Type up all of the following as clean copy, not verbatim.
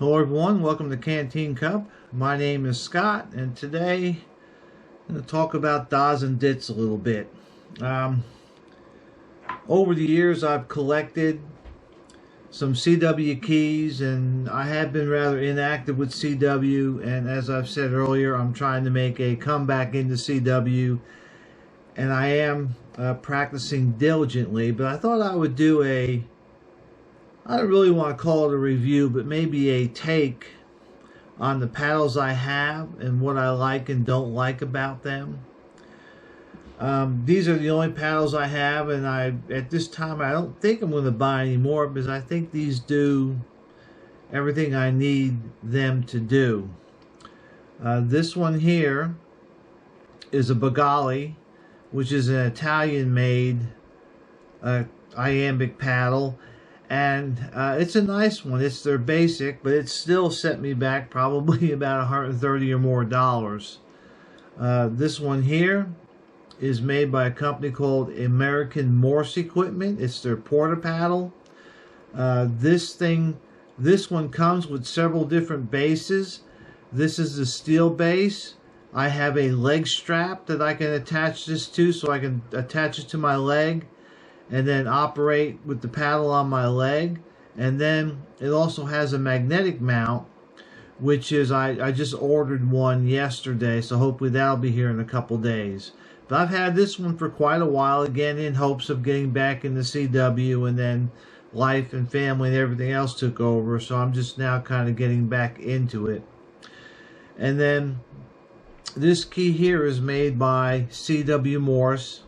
Hello everyone, welcome to Canteen Cup. My name is Scott, and today I'm going to talk about dits and dits a little bit. Over the years I've collected some CW keys, and I have been rather inactive with CW, and as I've said earlier, I'm trying to make a comeback into CW, and I am practicing diligently, but I thought I would do I don't really want to call it a review, but maybe a take on the paddles I have and what I like and don't like about them. These are the only paddles I have, and at this time I don't think I'm going to buy any more because I think these do everything I need them to do. This one here is a Begali, which is an Italian-made iambic paddle. And it's a nice one. It's their basic, but it still set me back probably about $130 or more. This one here is made by a company called American Morse Equipment. It's their porta paddle. This one comes with several different bases. This is the steel base. I have a leg strap that I can attach this to, so I can attach it to my leg and then operate with the paddle on my leg. And then it also has a magnetic mount, which is I just ordered one yesterday, so hopefully that'll be here in a couple days. But I've had this one for quite a while, again in hopes of getting back into CW, and then life and family and everything else took over, so I'm just now kind of getting back into it. And then this key here is made by CW Morse.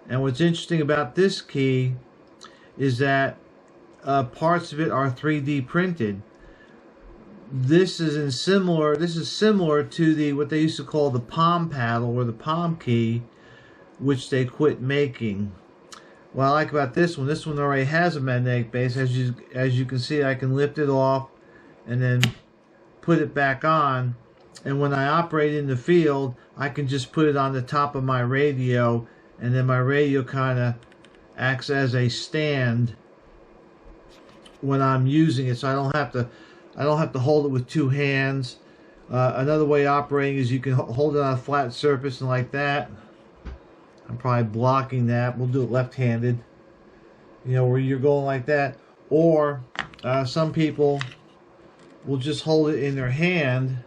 And what's interesting about this key is that parts of it are 3D printed. This is similar to the what they used to call the palm paddle or the palm key, which they quit making. What I like about this one already has a magnetic base. As you can see, I can lift it off and then put it back on. And when I operate in the field, I can just put it on the top of my radio, and then my radio kind of acts as a stand when I'm using it, so I don't have to hold it with two hands. Another way of operating is you can hold it on a flat surface and like that. I'm probably blocking that. We'll do it left-handed. You know, where you're going like that. Or some people will just hold it in their hand.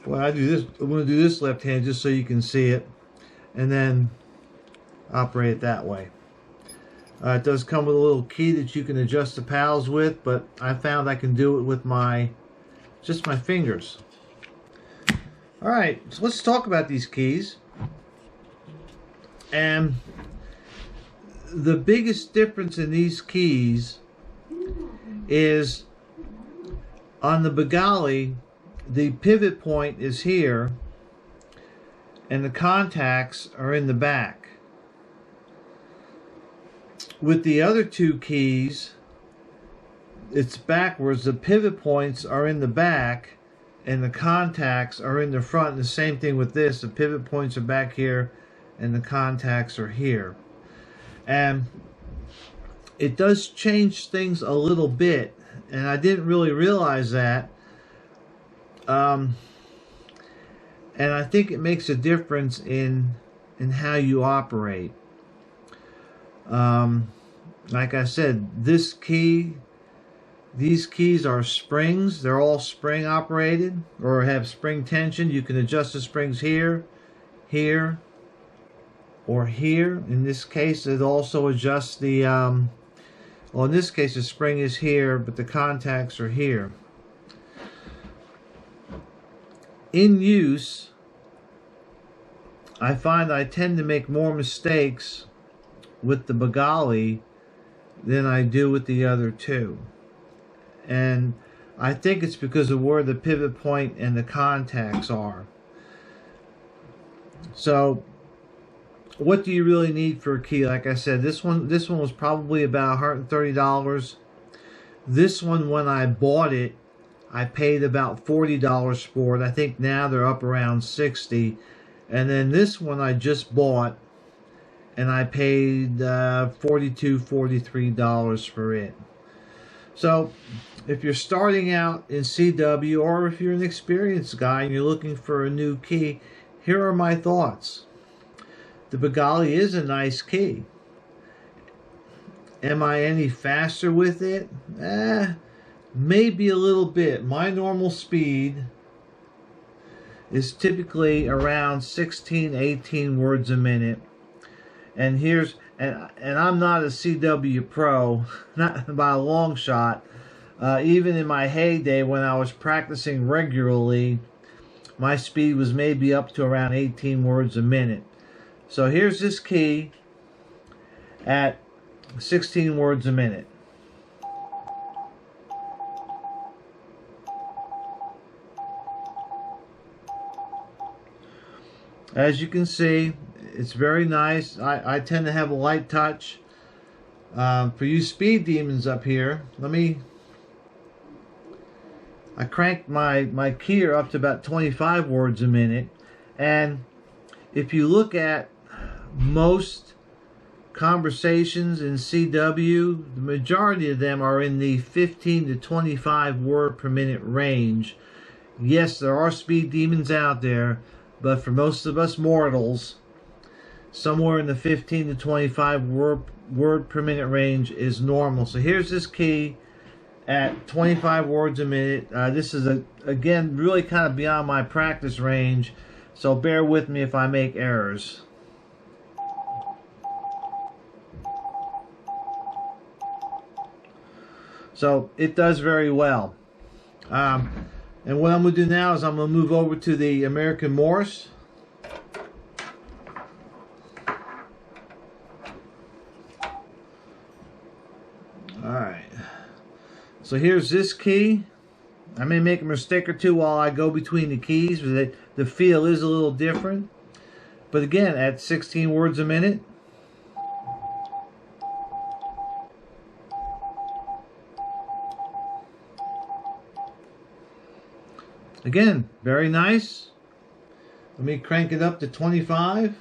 Well, I'm going to do this left hand just so you can see it, and then operate it that way. It does come with a little key that you can adjust the paddles with, but I found I can do it with just my fingers. Alright, so let's talk about these keys. And the biggest difference in these keys is on the Begali, the pivot point is here and the contacts are in the back. With the other two keys, it's backwards. The pivot points are in the back and the contacts are in the front. And the same thing with this. The pivot points are back here and the contacts are here. And it does change things a little bit, and I didn't really realize that. And I think it makes a difference in how you operate. Like I said, these keys are springs. They're all spring operated or have spring tension. You can adjust the springs here, here, or here. In this case, it also adjusts the well, in this case the spring is here, but the contacts are here. In use, I find I tend to make more mistakes with the Begali than I do with the other two. And I think it's because of where the pivot point and the contacts are. So, what do you really need for a key? Like I said, this one was probably about $130. This one, when I bought it, I paid about $40 for it. I think now they're up around $60. And then this one I just bought, and I paid $42, $43 for it. So if you're starting out in CW, or if you're an experienced guy and you're looking for a new key, here are my thoughts. The Begali is a nice key. Am I any faster with it? Maybe a little bit. My normal speed is typically around 16, 18 words a minute. And I'm not a CW pro, not by a long shot. Even in my heyday when I was practicing regularly, my speed was maybe up to around 18 words a minute. So here's this key at 16 words a minute. As you can see, it's very nice. I tend to have a light touch. For you speed demons up here, I cranked my keyer up to about 25 words a minute. And if you look at most conversations in CW, the majority of them are in the 15 to 25 word per minute range. Yes, there are speed demons out there, but for most of us mortals, somewhere in the 15 to 25 word per minute range is normal. So here's this key at 25 words a minute. This is, again, really kind of beyond my practice range, so bear with me if I make errors. So it does very well. And what I'm going to do now is I'm going to move over to the American Morse. Alright. So here's this key. I may make a mistake or two while I go between the keys, but the feel is a little different. But again, at 16 words a minute. Again, very nice. Let me crank it up to 25.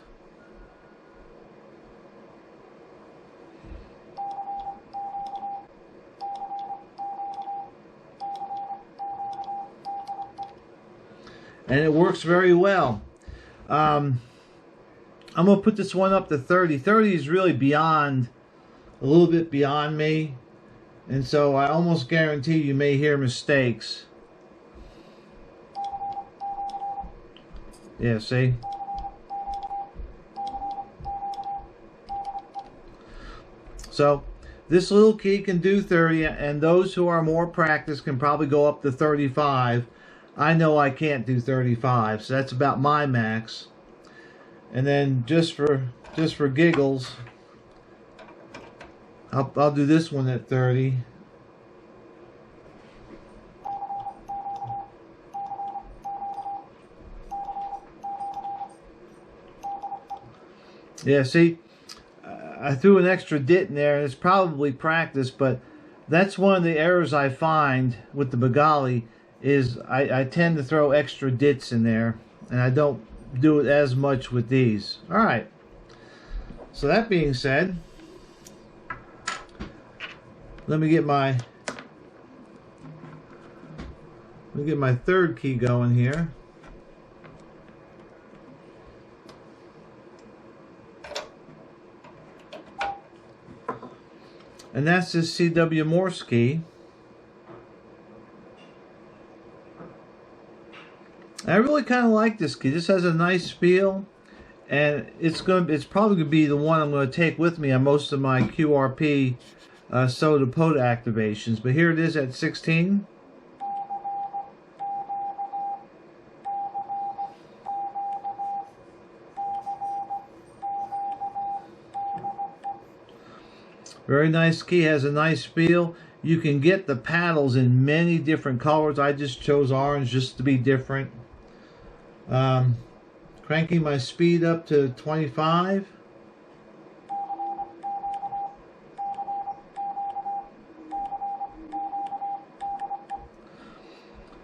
And it works very well. I'm going to put this one up to 30. 30 is really beyond, a little bit beyond me. And so I almost guarantee you may hear mistakes. Yeah, see? So this little key can do 30, and those who are more practiced can probably go up to 35. I know I can't do 35, so that's about my max. And then just for giggles, I'll do this one at 30. Yeah, see, I threw an extra dit in there, and it's probably practice, but that's one of the errors I find with the Begali is I tend to throw extra dits in there, and I don't do it as much with these. Alright, so that being said, let me get my third key going here. And that's this CW Morse key. I really kind of like this key. This has a nice feel, and it's probably going to be the one I'm going to take with me on most of my QRP soda POTA activations. But here it is at 16. Very nice key, has a nice feel. You can get the paddles in many different colors. I just chose orange just to be different. Cranking my speed up to 25.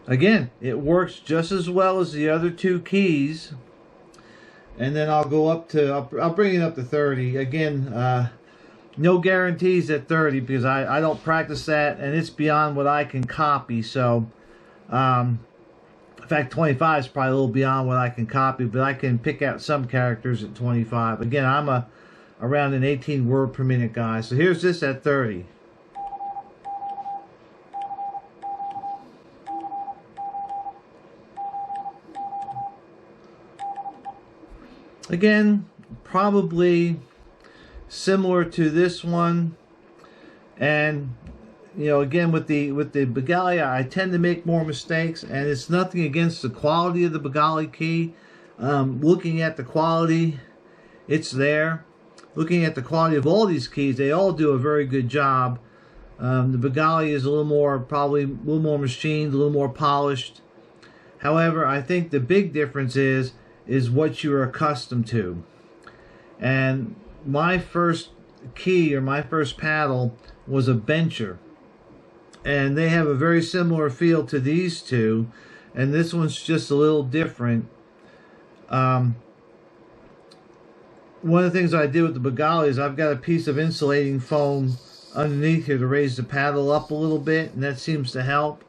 Again, it works just as well as the other two keys. and then I'll go up to, I'll bring it up to 30. Again, no guarantees at 30 because I don't practice that, and it's beyond what I can copy. So, in fact, 25 is probably a little beyond what I can copy, but I can pick out some characters at 25. Again, I'm around an 18 word per minute guy. So here's this at 30. Again, probably similar to this one, and you know, again with the Begali, I tend to make more mistakes, and it's nothing against the quality of the Begali key. Looking at the quality, it's there. Looking at the quality of all these keys, they all do a very good job. The Begali is a little more, probably a little more machined, a little more polished. However, I think the big difference is what you're accustomed to. And my first key, or my first paddle, was a bencher, and they have a very similar feel to these two, and this one's just a little different. One of the things I did with the Begali is I've got a piece of insulating foam underneath here to raise the paddle up a little bit, and that seems to help.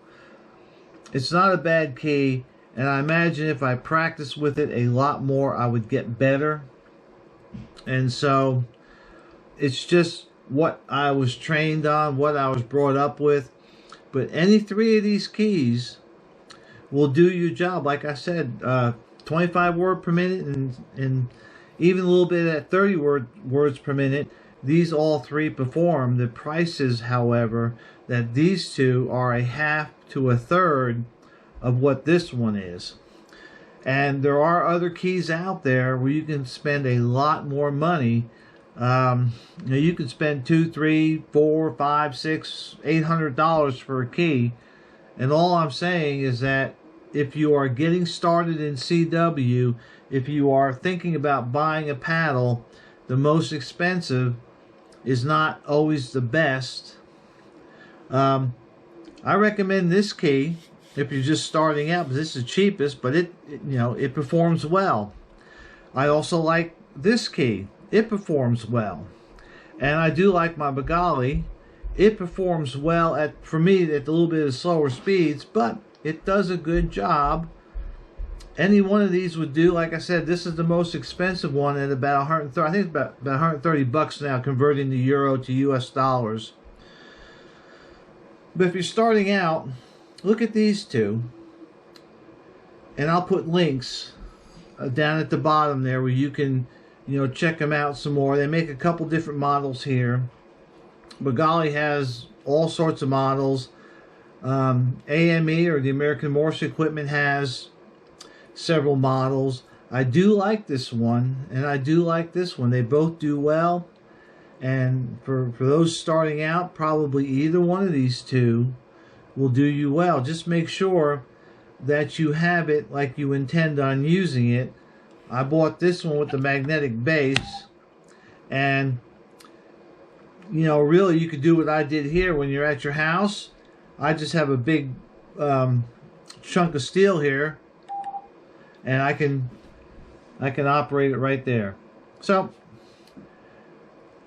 It's not a bad key, and I imagine if I practiced with it a lot more, I would get better. And so it's just what I was trained on, what I was brought up with. But any three of these keys will do your job. Like I said, 25 word per minute, and even a little bit at 30 words per minute. These all three perform. The prices, however, that these two are a half to a third of what this one is. And there are other keys out there where you can spend a lot more money. You know, you can spend $200, $300, $400, $500, $600, $800 for a key. And all I'm saying is that if you are getting started in CW, if you are thinking about buying a paddle, the most expensive is not always the best. I recommend this key if you're just starting out, because this is the cheapest, but it you know, it performs well. I also like this key. It performs well. And I do like my Begali. It performs well for me at a little bit of slower speeds, but it does a good job. Any one of these would do. Like I said, this is the most expensive one at about 130. I think it's about 130 bucks now, converting the euro to US dollars. But if you're starting out, look at these two, and I'll put links down at the bottom there where you can, you know, check them out some more. They make a couple different models here. Begali has all sorts of models. AME, or the American Morse equipment, has several models. I do like this one, and I do like this one. They both do well. And for those starting out, probably either one of these two will do you well. Just make sure that you have it like you intend on using it. I bought this one with the magnetic base, and you know, really you could do what I did here. When you're at your house, I just have a big chunk of steel here, and I can operate it right there. So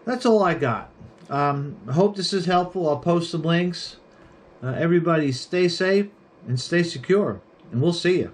that's all I got. I hope this is helpful. I'll post some links. Everybody stay safe and stay secure, and we'll see you.